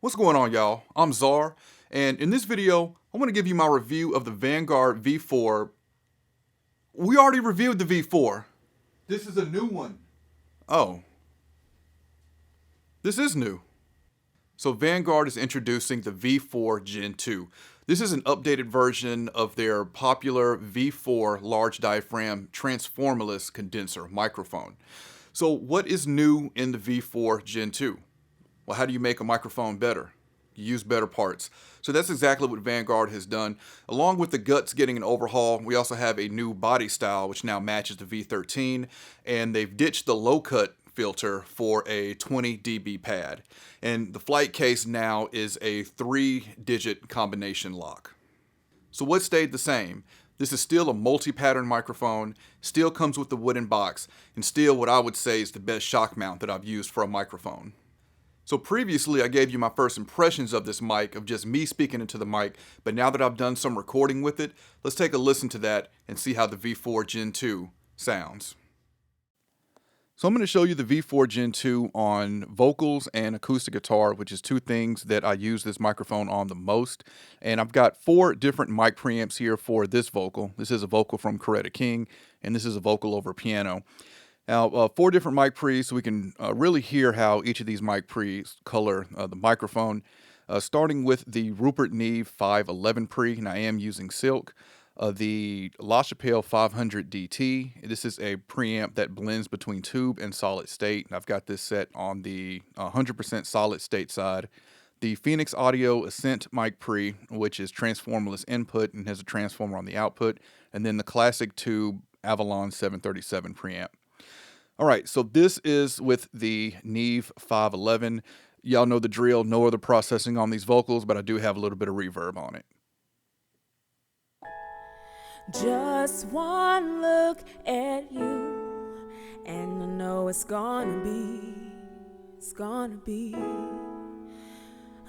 What's going on, y'all? I'm Czar, and in this video, I want to give you my review of the Vanguard V4. We already reviewed the V4. This is a new one. Oh. This is new. So Vanguard is introducing the V4 Gen 2. This is an updated version of their popular V4 large diaphragm transformerless condenser microphone. So what is new in the V4 Gen 2? Well, how do you make a microphone better? You use better parts. So that's exactly what Vanguard has done. Along with the guts getting an overhaul, we also have a new body style which now matches the V13, and they've ditched the low cut filter for a 20 dB pad. And the flight case now is a 3-digit combination lock. So what stayed the same? This is still a multi-pattern microphone, still comes with the wooden box, and still what I would say is the best shock mount that I've used for a microphone. So previously I gave you my first impressions of this mic, of just me speaking into the mic, but now that I've done some recording with it, let's take a listen to that and see how the V4 Gen 2 sounds. So I'm going to show you the V4 Gen 2 on vocals and acoustic guitar, which is two things that I use this microphone on the most. And I've got 4 different mic preamps here for this vocal. This is a vocal from Coretta King, and this is a vocal over piano. Now, 4 different mic pre's, so we can really hear how each of these mic pre's color the microphone. Starting with the Rupert Neve 511 pre, and I am using silk. The La Chapelle 500 DT. This is a preamp that blends between tube and solid state. I've got this set on the 100% solid state side. The Phoenix Audio Ascent mic pre, which is transformerless input and has a transformer on the output. And then the classic tube Avalon 737 preamp. All right, so this is with the Neve 511. Y'all know the drill, no other processing on these vocals, but I do have a little bit of reverb on it. Just one look at you, and I know it's gonna be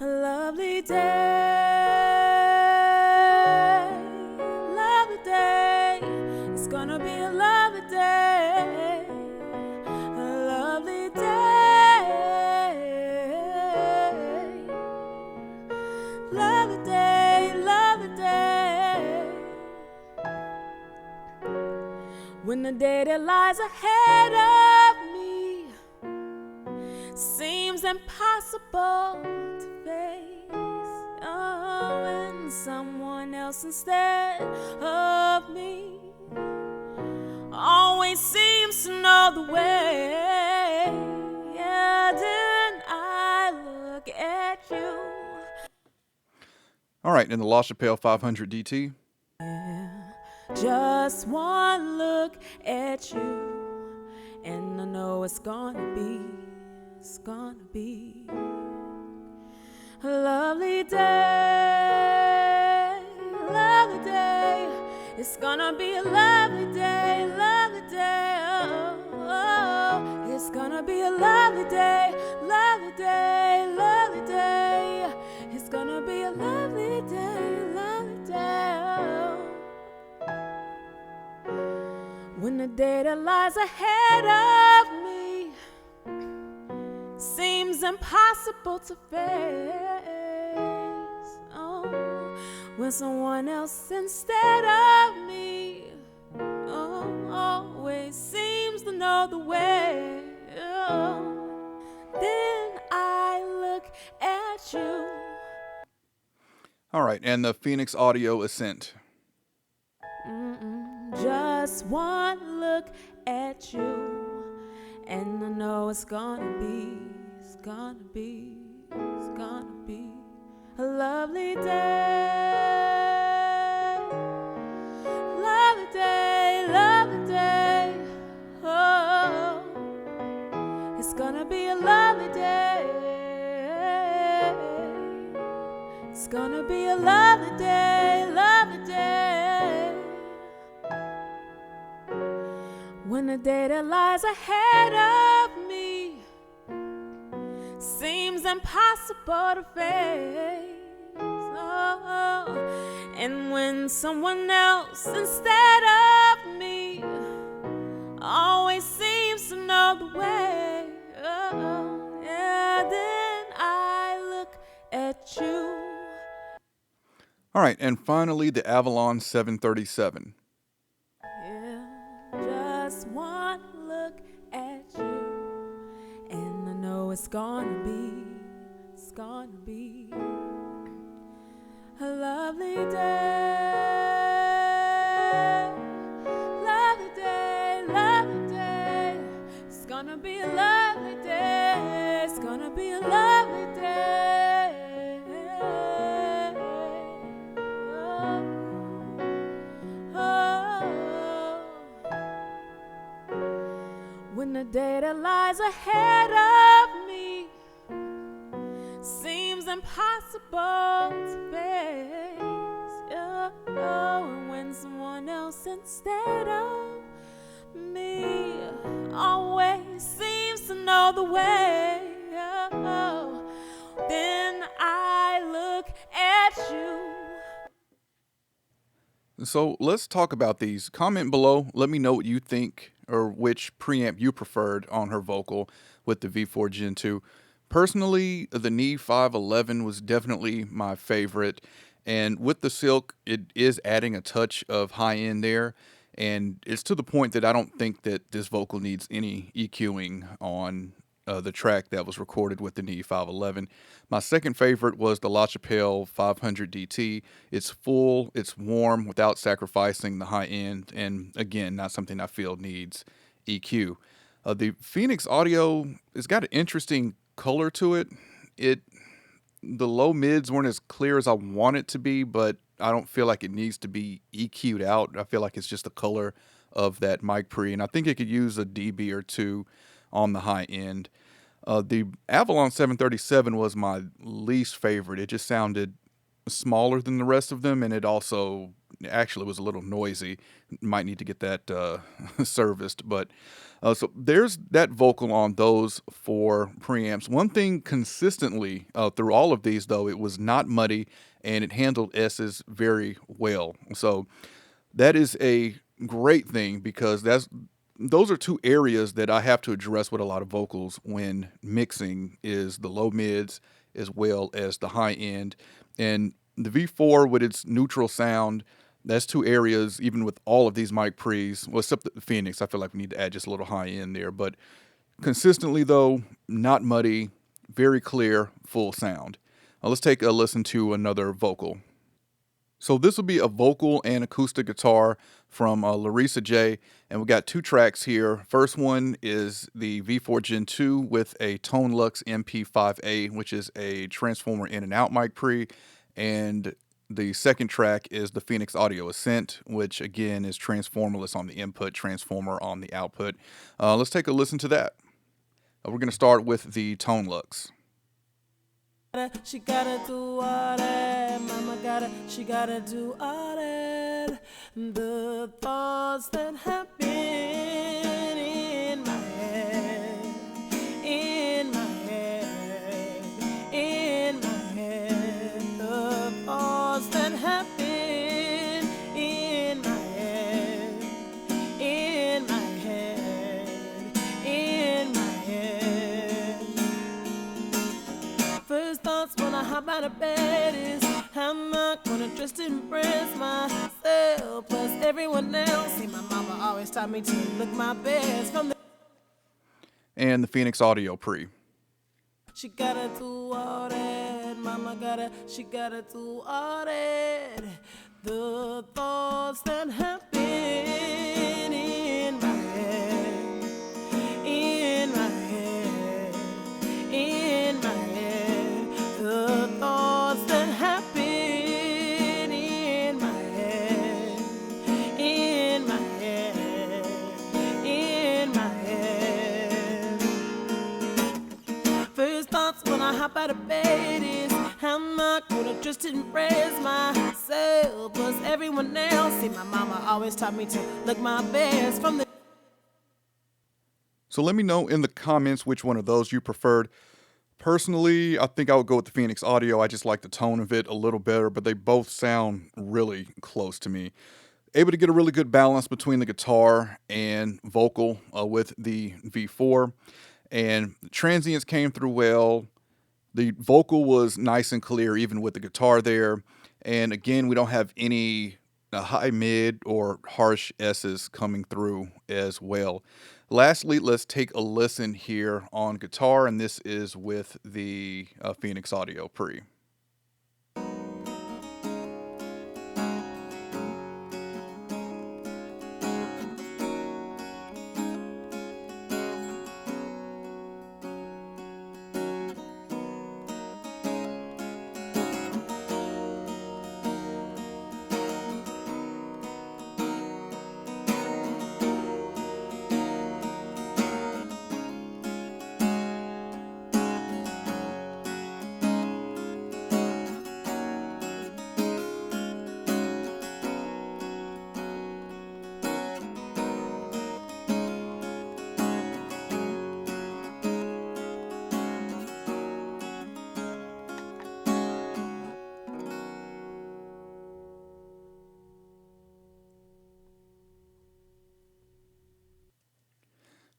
a lovely day, lovely day. It's gonna be a lovely day, a lovely day, lovely day, lovely day. When the day that lies ahead of me seems impossible to face, oh, and someone else instead of me always seems to know the way, yeah, then I look at you. All right, and the La Chapelle 500 DT. Just one look at you, and I know it's gonna be a lovely day, lovely day. It's gonna be a lovely day, lovely day. Oh, oh. It's gonna be a lovely day, lovely day, lovely day. It's gonna be a lovely day, lovely day. Oh. When the day that lies ahead of me seems impossible to face, oh, when someone else instead of me, oh, always seems to know the way, oh, then I look at you. All right, and the Phoenix Audio Ascent. Just one look at you, and I know it's gonna be a lovely day, lovely day, lovely day. Oh, it's gonna be a lovely day. It's gonna be a lovely day, lovely day. When the day that lies ahead of me seems impossible to face, oh, and when someone else instead of me always seems to know the way, oh, yeah, then I look All right, and finally the Avalon 737. Yeah, just one look at you, and I know it's gonna be a lovely day, lovely day, lovely day. It's gonna be a lovely day, it's gonna be a lovely day. Oh, when the day that lies ahead of me seems impossible to face, yeah. Oh, and when someone else instead of me always seems to know the way, oh, then I look at you. So let's talk about these. Comment below. Let me know what you think or which preamp you preferred on her vocal with the V4 Gen 2. Personally, the Neve 511 was definitely my favorite. And with the Silk, it is adding a touch of high end there. And it's to the point that I don't think that this vocal needs any EQing on the track that was recorded with the Neve 511. My second favorite was the La Chapelle 500 DT. It's full, it's warm without sacrificing the high end, and again, not something I feel needs EQ. The Phoenix Audio has got an interesting color to it. The low mids weren't as clear as I want it to be, but I don't feel like it needs to be EQ'd out. I feel like it's just the color of that mic pre, and I think it could use a dB or two on the high end. The Avalon 737 was my least favorite. It just sounded smaller than the rest of them, and it also actually was a little noisy. Might need to get that serviced, but so there's that vocal on those four preamps. One thing consistently through all of these, though, it was not muddy and it handled S's very well. So that is a great thing because those are two areas that I have to address with a lot of vocals when mixing is the low mids as well as the high end. And the V4 with its neutral sound, that's two areas, even with all of these mic pre's, well, except the Phoenix, I feel like we need to add just a little high end there. But consistently, though, not muddy, very clear, full sound. Now let's take a listen to another vocal. So this will be a vocal and acoustic guitar from Larissa J, and we got two tracks here. First one is the V4 Gen 2 with a Tone Lux MP5A, which is a transformer in and out mic pre, and the second track is the Phoenix Audio Ascent, which again is transformerless on the input, transformer on the output. Let's take a listen to that. We're going to start with the Tone Lux. She gotta do all that, mama she gotta do all that. The thoughts that have been in my head, in my head, in my head. The thoughts that have been in my head, in my head, in my head. First thoughts when I hop out of bed is, how am I gonna just impress myself plus everyone else? See, my mama always taught me to look my best from the. And the Phoenix Audio pre. She gotta do all that, mama she gotta do all that. The thoughts that have been in my head, in my head, in my head. The thoughts that have been in my head, in my head, in my head. First thoughts when I hop out of bed is, how am I gonna just impress myself plus everyone else? See, my mama always taught me to look my best from the. So let me know in the comments which one of those you preferred. Personally, I think I would go with the Phoenix Audio. I just like the tone of it a little better, but they both sound really close to me. Able to get a really good balance between the guitar and vocal with the V4. And transients came through well. The vocal was nice and clear even with the guitar there. And again, we don't have any high mid or harsh S's coming through as well. Lastly, let's take a listen here on guitar, and this is with the Phoenix Audio Pre.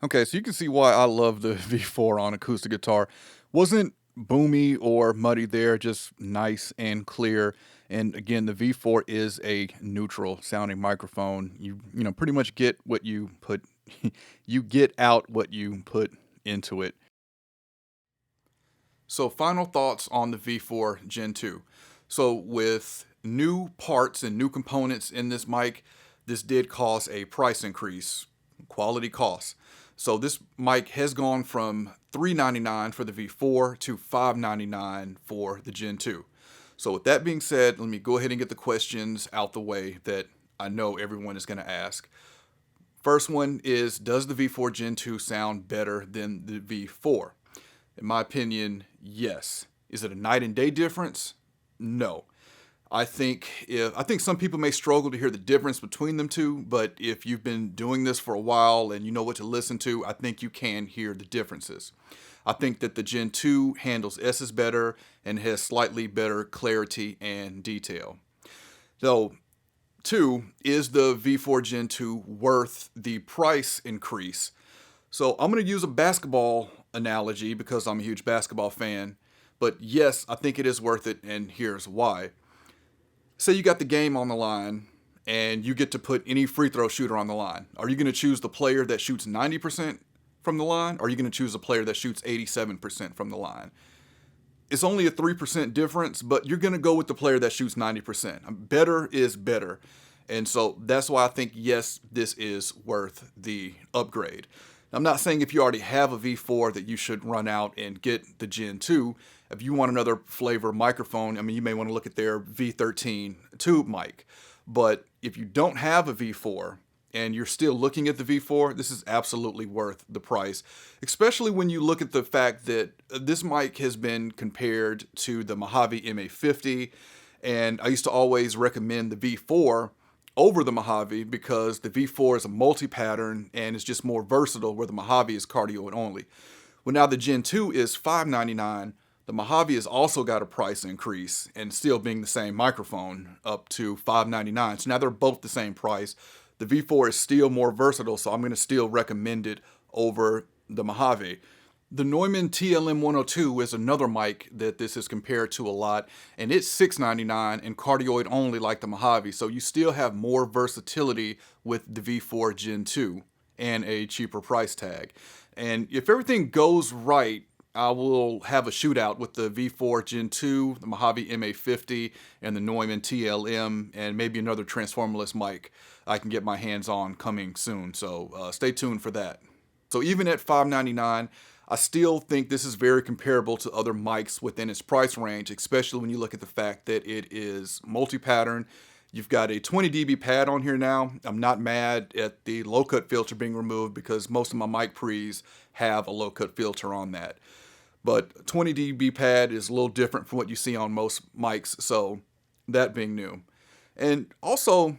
Okay, so you can see why I love the V4 on acoustic guitar. Wasn't boomy or muddy there, just nice and clear. And again, the V4 is a neutral sounding microphone. You know pretty much get what you put you get out what you put into it. So final thoughts on the V4 Gen 2. So with new parts and new components in this mic, this did cause a price increase, quality costs. So this mic has gone from $399 for the V4 to $599 for the Gen 2. So with that being said, let me go ahead and get the questions out the way that I know everyone is going to ask. First one is, does the V4 Gen 2 sound better than the V4? In my opinion, yes. Is it a night and day difference? No. I think some people may struggle to hear the difference between them two, but if you've been doing this for a while and you know what to listen to, I think you can hear the differences. I think that the Gen 2 handles S's better and has slightly better clarity and detail. Though, two, is the V4 Gen 2 worth the price increase? So I'm going to use a basketball analogy because I'm a huge basketball fan, but yes, I think it is worth it, and here's why. Say you got the game on the line and you get to put any free throw shooter on the line. Are you going to choose the player that shoots 90% from the line, or are you going to choose a player that shoots 87% from the line? It's only a 3% difference, but you're going to go with the player that shoots 90%. Better is better. And so that's why I think, yes, this is worth the upgrade. I'm not saying if you already have a V4 that you should run out and get the Gen 2. If you want another flavor microphone, I mean, you may want to look at their V13 tube mic. But if you don't have a V4 and you're still looking at the V4, this is absolutely worth the price, especially when you look at the fact that this mic has been compared to the Mojave MA50, and I used to always recommend the V4 over the Mojave because the V4 is a multi-pattern and it's just more versatile, where the Mojave is cardioid only. Well, now the Gen 2 is $599. The Mojave has also got a price increase, and still being the same microphone, up to $599. So now they're both the same price. The V4 is still more versatile, so I'm going to still recommend it over the Mojave. The Neumann TLM102 is another mic that this is compared to a lot, and it's $699 and cardioid only like the Mojave, so you still have more versatility with the V4 Gen 2 and a cheaper price tag. And if everything goes right, I will have a shootout with the V4 Gen 2, the Mojave MA50, and the Neumann TLM, and maybe another transformerless mic I can get my hands on coming soon, so stay tuned for that. So even at $599, I still think this is very comparable to other mics within its price range, especially when you look at the fact that it is multi-pattern. You've got a 20 dB pad on here now. I'm not mad at the low-cut filter being removed because most of my mic pre's have a low-cut filter on that. But 20 dB pad is a little different from what you see on most mics, so that being new. And also,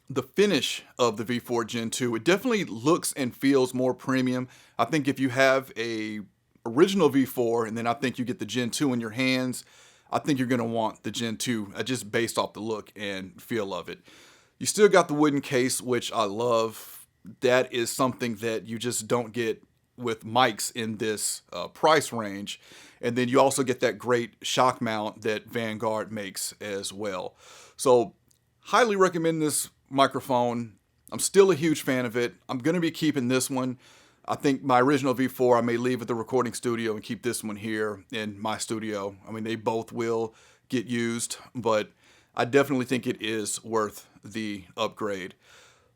the finish of the V4 Gen 2, it definitely looks and feels more premium. I think if you have a original V4 and then I think you get the Gen 2 in your hands, I think you're going to want the Gen 2 just based off the look and feel of it. You still got the wooden case, which I love. That is something that you just don't get with mics in this price range. And then you also get that great shock mount that Vanguard makes as well. So highly recommend this microphone. I'm still a huge fan of it. I'm going to be keeping this one. I think my original V4 I may leave at the recording studio and keep this one here in my studio. I mean, they both will get used, but I definitely think it is worth the upgrade.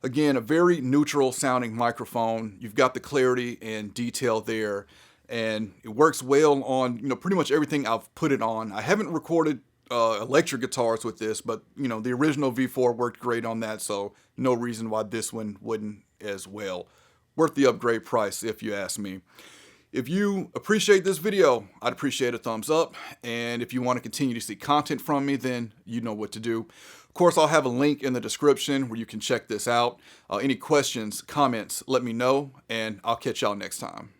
Again, a very neutral sounding microphone. You've got the clarity and detail there, and it works well on, pretty much everything I've put it on. I haven't recorded electric guitars with this, but the original V4 worked great on that, so no reason why this one wouldn't as well. Worth the upgrade price, if you ask me. If you appreciate this video, I'd appreciate a thumbs up. And if you want to continue to see content from me, then you know what to do. Of course, I'll have a link in the description where you can check this out. Any questions, comments, let me know, and I'll catch y'all next time.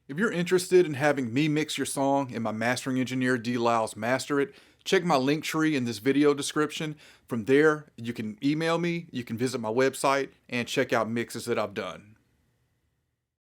If you're interested in having me mix your song and my mastering engineer D. Lyles master it, check my link tree in this video description. From there, you can email me, you can visit my website, and check out mixes that I've done.